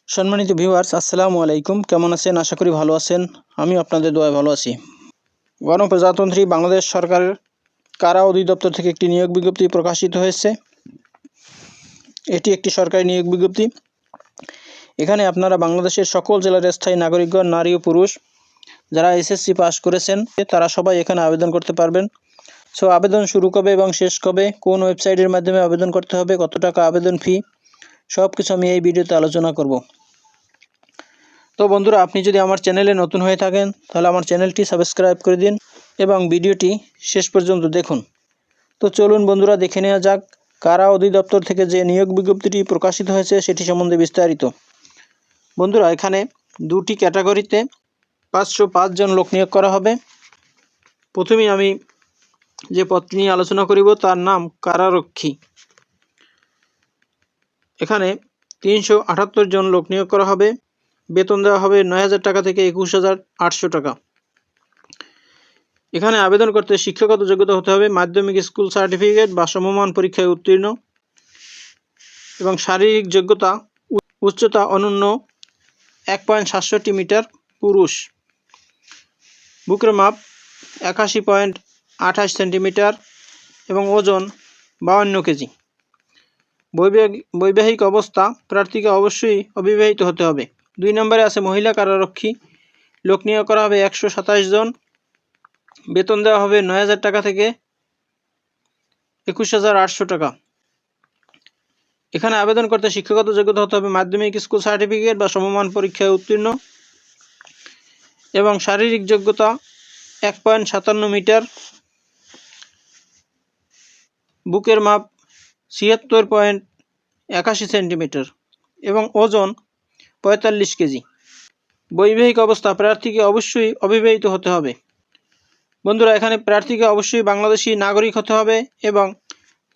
সম্মানিত ভিউয়ার্স, আসসালামু আলাইকুম। কেমন আছেন? আশা করি ভালো আছেন। আমি আপনাদের দোয়ায় ভালো আছি। গণপ্রজাতন্ত্রী বাংলাদেশ সরকারের কারা অধিদপ্তর থেকে একটি নিয়োগ বিজ্ঞপ্তি প্রকাশিত হয়েছে। এটি একটি সরকারি নিয়োগ বিজ্ঞপ্তি। এখানে আপনারা বাংলাদেশের সকল জেলার স্থায়ী নাগরিকগণ, নারী ও পুরুষ যারা এসএসসি পাস করেছেন তারা সবাই এখানে আবেদন করতে পারবেন। সো আবেদন শুরু কবে এবং শেষ কবে, কোন ওয়েবসাইটের মাধ্যমে আবেদন করতে হবে, কত টাকা আবেদন ফি, সব কিছু আমি এই ভিডিওতে আলোচনা করব। তো বন্ধুরা, আপনি যদি আমার চ্যানেলে নতুন হয়ে থাকেন তাহলে আমার চ্যানেলটি সাবস্ক্রাইব করে দিন এবং ভিডিওটি শেষ পর্যন্ত দেখুন। তো চলুন বন্ধুরা, দেখে নেওয়া যাক কারা অধিদপ্তর থেকে যে নিয়োগ বিজ্ঞপ্তিটি প্রকাশিত হয়েছে সেটি সম্বন্ধে বিস্তারিত। বন্ধুরা, এখানে দুটি ক্যাটাগরিতে 505 জন লোক নিয়োগ করা হবে। প্রথমেই আমি যে পদটি নিয়ে আলোচনা করিব তার নাম কারারক্ষী। এখানে 378 জন লোক নিয়োগ করা হবে। বেতন দেওয়া হবে 9,000 টাকা থেকে 21,800 টাকা। এখানে আবেদন করতে শিক্ষাগত যোগ্যতা হতে হবে মাধ্যমিক স্কুল সার্টিফিকেট বা সমমান পরীক্ষায় উত্তীর্ণ, এবং শারীরিক যোগ্যতা উচ্চতা অনূন্য 1.67 মিটার পুরুষ, বুকের মাপ 81.28 সেন্টিমিটার এবং ওজন 52 কেজি। বৈবাহিক অবস্থা প্রার্থীকে অবশ্যই অবিবাহিত হতে হবে। 2 নম্বরে আছে মহিলা কারারক্ষী। লোক নিয়োগ করা হবে 127 জন। বেতন দেওয়া হবে 9,000 টাকা থেকে 21,800 টাকা। এখানে আবেদন করতে শিক্ষাগত যোগ্যতা হতে হবে মাধ্যমিক স্কুল সার্টিফিকেট বা সমমান পরীক্ষায় উত্তীর্ণ, এবং শারীরিক যোগ্যতা 1.57 মিটার, বুকের মাপ 76.81 সেন্টিমিটার এবং ওজন 45 কেজি। বৈবাহিক অবস্থা প্রার্থীকে অবশ্যই অবিবাহিত হতে হবে। বন্ধুরা, এখানে প্রার্থীকে অবশ্যই বাংলাদেশি নাগরিক হতে হবে এবং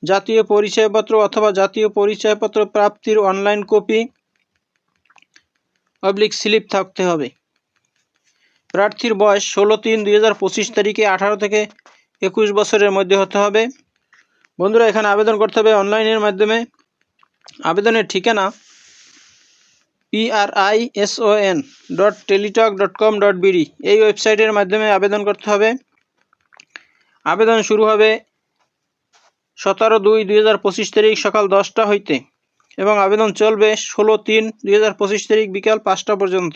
জাতীয় পরিচয়পত্র অথবা জাতীয় পরিচয়পত্র প্রাপ্তির অনলাইন কপি স্লিপ থাকতে হবে। প্রার্থীর বয়স 16/3/2025 তারিখে 18 থেকে 21 বছরের মধ্যে হতে হবে। বন্ধুরা, এখানে আবেদন করতে হবে অনলাইনের মাধ্যমে। আবেদনের ঠিকানা prison.teletalk.com.bd এই ওয়েবসাইটের মাধ্যমে আবেদন করতে হবে। আবেদন শুরু হবে 17/2/2025 তারিখ সকাল 10টা হইতে এবং আবেদন চলবে 16/3/2025 তারিখ বিকাল 5টা পর্যন্ত।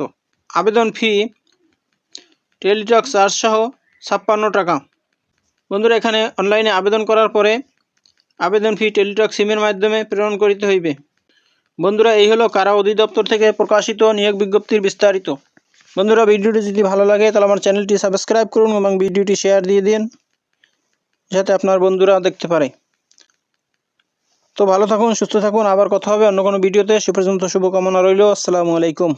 আবেদন ফি টেলিটক চার্জ সহ 56 টাকা। বন্ধুরা, এখানে অনলাইনে আবেদন করার পরে আবেদন ফি টেলিটক সিমের মাধ্যমে প্রেরণ করিতে হইবে। বন্ধুরা, এই হলো কারা অধিদপ্তর থেকে প্রকাশিত নিয়োগ বিজ্ঞপ্তির বিস্তারিত। বন্ধুরা, ভিডিওটি যদি ভালো লাগে তাহলে আমার চ্যানেলটি সাবস্ক্রাইব করুন এবং ভিডিওটি শেয়ার দিয়ে দিন যাতে আপনার বন্ধুরা দেখতে পারে। তো ভালো থাকুন, সুস্থ থাকুন, আবার কথা হবে অন্য কোনো ভিডিওতে। সে পর্যন্ত শুভকামনা রইল। আসসালামু আলাইকুম।